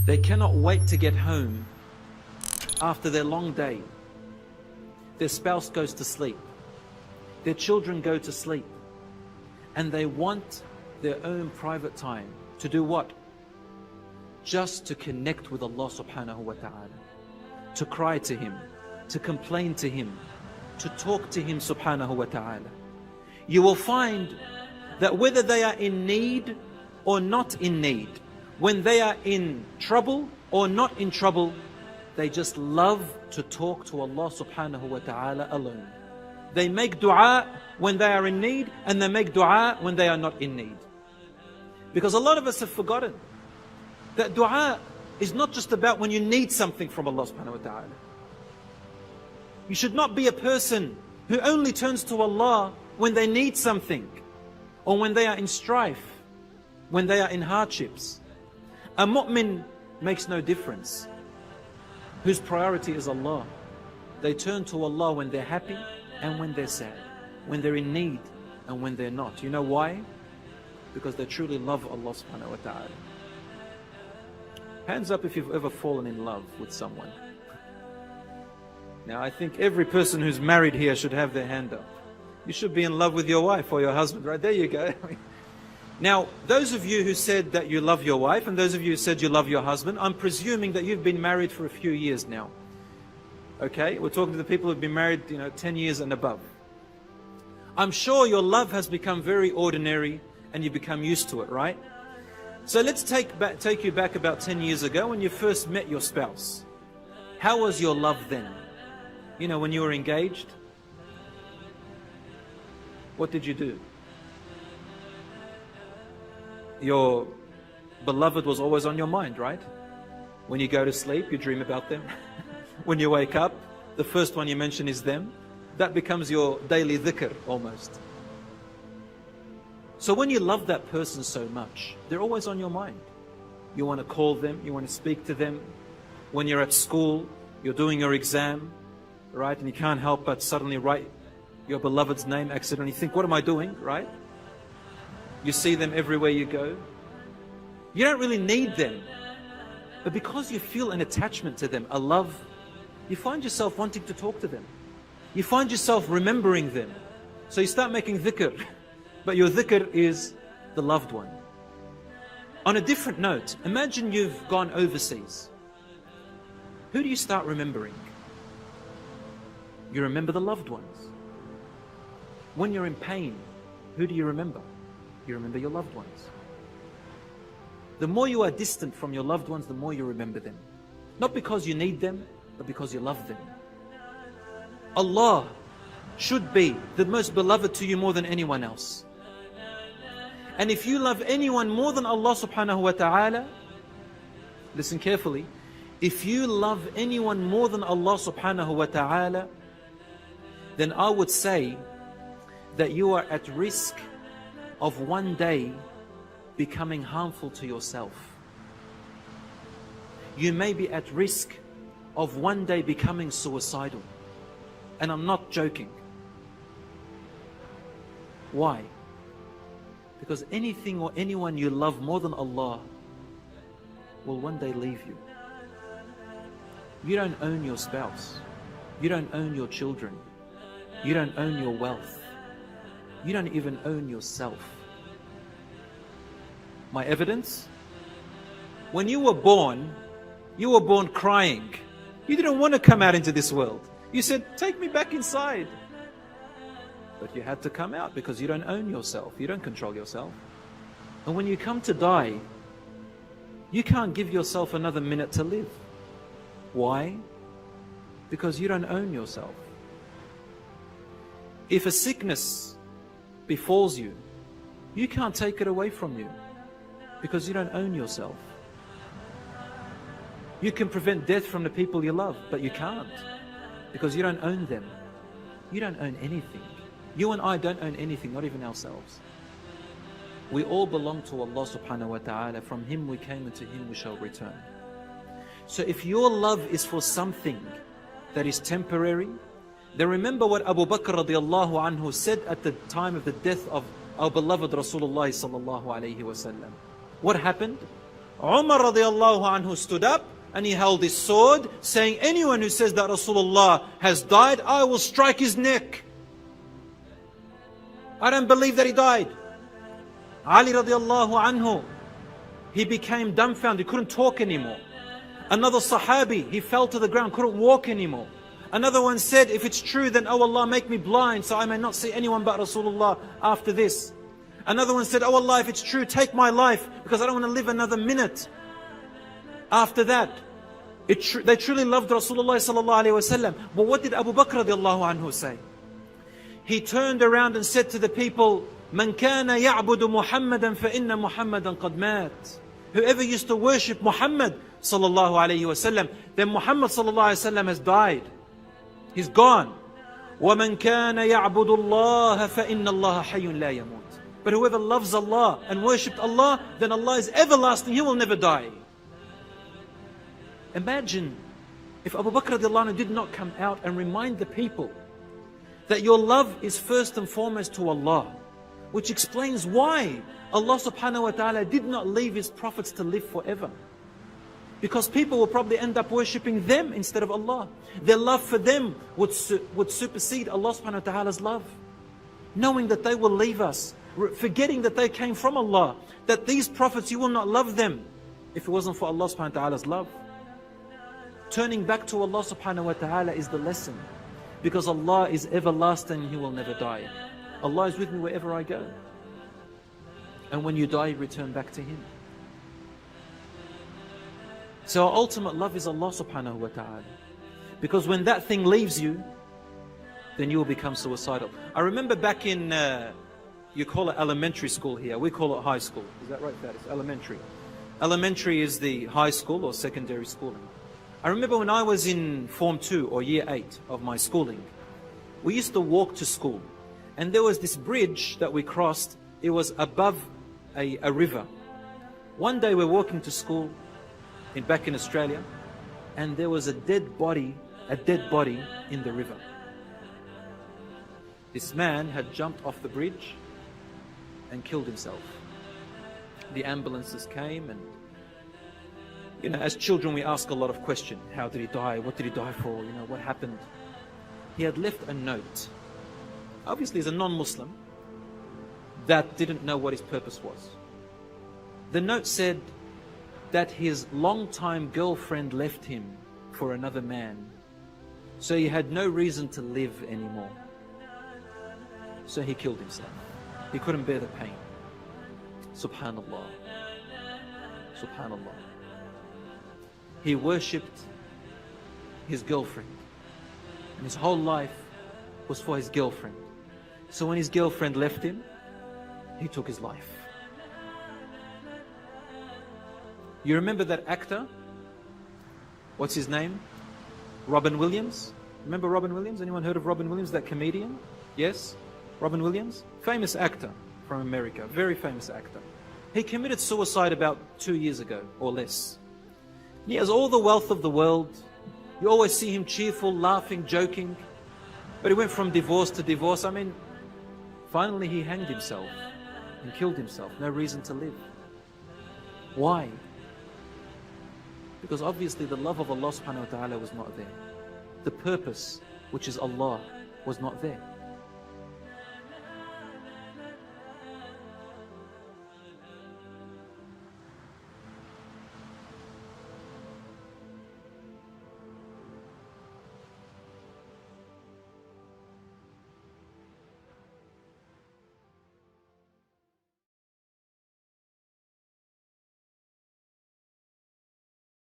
They cannot wait to get home after their long day. Their spouse goes to sleep. Their children go to sleep. And they want their own private time. To do what? Just to connect with Allah subhanahu wa ta'ala. To cry to Him. To complain to Him. To talk to Him subhanahu wa ta'ala. You will find that whether they are in need or not in need, when they are in trouble or not in trouble, they just love to talk to Allah subhanahu wa ta'ala alone. They make dua when they are in need, and they make dua when they are not in need. Because a lot of us have forgotten that dua is not just about when you need something from Allah subhanahu wa ta'ala. You should not be a person who only turns to Allah when they need something, or when they are in strife, when they are in hardships. A mu'min makes no difference. Whose priority is Allah. They turn to Allah when they're happy and when they're sad, when they're in need and when they're not. You know why? Because they truly love Allah subhanahu wa ta'ala. Hands up if you've ever fallen in love with someone. Now I think every person who's married here should have their hand up. You should be in love with your wife or your husband, right? There you go. Now, those of you who said that you love your wife, and those of you who said you love your husband, I'm presuming that you've been married for a few years now. Okay? We're talking to the people who've been married, 10 years and above. I'm sure your love has become very ordinary and you become used to it, right? So let's take you back about 10 years ago when you first met your spouse. How was your love then? When you were engaged? What did you do? Your beloved was always on your mind, right? When you go to sleep, you dream about them. When you wake up, the first one you mention is them. That becomes your daily dhikr almost. So when you love that person so much, they're always on your mind. You want to call them, you want to speak to them. When you're at school, you're doing your exam, right? And you can't help but suddenly write your beloved's name accidentally. You think, what am I doing, right? You see them everywhere you go. You don't really need them. But because you feel an attachment to them, a love, you find yourself wanting to talk to them. You find yourself remembering them. So you start making dhikr. But your dhikr is the loved one. On a different note, imagine you've gone overseas. Who do you start remembering? You remember the loved ones. When you're in pain, who do you remember? You remember your loved ones. The more you are distant from your loved ones, the more you remember them. Not because you need them, but because you love them. Allah should be the most beloved to you more than anyone else. And if you love anyone more than Allah subhanahu wa ta'ala, listen carefully, if you love anyone more than Allah subhanahu wa ta'ala, then I would say that you are at risk of one day becoming harmful to yourself. You may be at risk of one day becoming suicidal. And I'm not joking. Why? Because anything or anyone you love more than Allah will one day leave you. You don't own your spouse. You don't own your children. You don't own your wealth. You don't even own yourself. My evidence? When you were born crying. You didn't want to come out into this world. You said, take me back inside. But you had to come out because you don't own yourself. You don't control yourself. And when you come to die, you can't give yourself another minute to live. Why? Because you don't own yourself. If a sickness befalls you, you can't take it away from you because you don't own yourself. You can prevent death from the people you love, but you can't because you don't own them. You don't own anything. You and I don't own anything, not even ourselves. We all belong to Allah subhanahu wa ta'ala. From Him we came and to Him we shall return. So if your love is for something that is temporary, then remember what Abu Bakr radiallahu anhu said at the time of the death of our beloved Rasulullah sallallahu alayhi wa sallam. What happened? Umar radiallahu anhu stood up and he held his sword, saying, anyone who says that Rasulullah has died, I will strike his neck. I don't believe that he died. Ali radiallahu anhu, he became dumbfounded, he couldn't talk anymore. Another Sahabi, he fell to the ground, couldn't walk anymore. Another one said, if it's true, then oh Allah, make me blind so I may not see anyone but Rasulullah after this. Another one said, oh Allah, if it's true, take my life because I don't want to live another minute after that. They truly loved Rasulullah sallallahu alaihi wasallam. But what did Abu Bakr radiallahu anhu say? He turned around and said to the people, Man kana ya'budu Muhammadan fa inna Muhammadan qad mat. Whoever used to worship Muhammad sallallahu alaihi wasallam, then Muhammad sallallahu alaihi wasallam has died. He's gone. وَمَنْ كَانَ يَعْبُدُ اللَّهَ فَإِنَّ اللَّهَ حَيٌّ لَا يَمُوتُ. But whoever loves Allah and worshipped Allah, then Allah is everlasting, He will never die. Imagine if Abu Bakr radiallahu anhu did not come out and remind the people that your love is first and foremost to Allah, which explains why Allah subhanahu wa ta'ala did not leave His prophets to live forever. Because people will probably end up worshipping them instead of Allah. Their love for them would supersede Allah subhanahu wa ta'ala's love. Knowing that they will leave us, forgetting that they came from Allah, that these prophets, you will not love them if it wasn't for Allah subhanahu wa ta'ala's love. Turning back to Allah subhanahu wa ta'ala is the lesson. Because Allah is everlasting, He will never die. Allah is with me wherever I go. And when you die, you return back to Him. So our ultimate love is Allah subhanahu wa ta'ala. Because when that thing leaves you, then you will become suicidal. I remember back in, you call it elementary school here. We call it high school. Is that right, Faris? Elementary. Elementary is the high school or secondary schooling. I remember when I was in Form 2 or Year 8 of my schooling, we used to walk to school. And there was this bridge that we crossed. It was above a river. One day we're walking to school back in Australia, and there was a dead body in the river. This man had jumped off the bridge and killed himself. The ambulances came, and you know, as children we ask a lot of questions. How did he die? What did he die for? You know, what happened? He had left a note. Obviously, as a non-Muslim, that didn't know what his purpose was. The note said that his longtime girlfriend left him for another man. So he had no reason to live anymore. So he killed himself. He couldn't bear the pain. Subhanallah. Subhanallah. He worshipped his girlfriend. And his whole life was for his girlfriend. So when his girlfriend left him, he took his life. You remember that actor? What's his name? Robin Williams. Remember Robin Williams? Anyone heard of Robin Williams, that comedian? Yes? Robin Williams? Famous actor from America. Very famous actor. He committed suicide about 2 years ago or less. He has all the wealth of the world. You always see him cheerful, laughing, joking. But he went from divorce to divorce. I mean, finally he hanged himself and killed himself. No reason to live. Why? Because obviously the love of Allah subhanahu wa ta'ala was not there. The purpose, which is Allah, was not there.